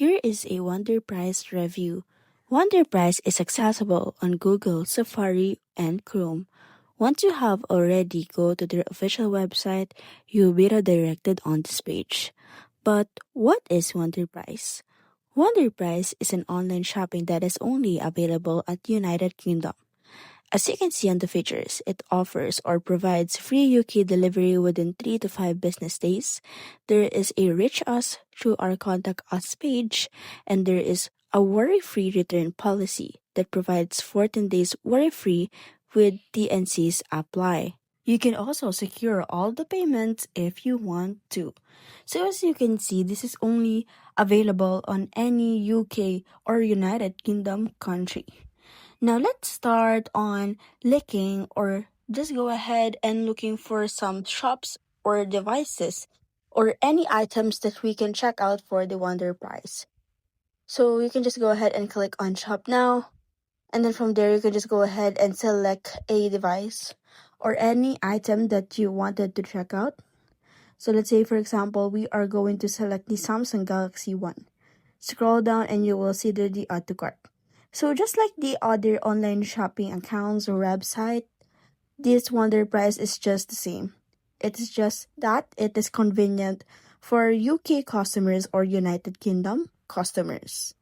Here is a Wonderprice review. Wonderprice is accessible on Google, Safari, and Chrome. Once you have already go to their official website, you'll be redirected on this page. But what is Wonderprice? Wonderprice is an online shopping that is only available at United Kingdom. As you can see on the features, it offers or provides free UK delivery within 3 to 5 business days. There is a reach us through our contact us page, and there is a worry-free return policy that provides 14 days worry-free with TNCs apply. You can also secure all the payments if you want to. So as you can see, this is only available on any UK or United Kingdom country. Now let's start on looking or just go ahead and looking for some shops or devices or any items that we can check out for the Wonderprice. So you can just go ahead and click on shop now, and then from there you can just go ahead and select a device or any item that you wanted to check out. So let's say for example we are going to select the Samsung Galaxy One. Scroll down and you will see the add to cart. So just like the other online shopping accounts or website, this Wonderprice is just the same. It is just that it is convenient for UK customers or United Kingdom customers.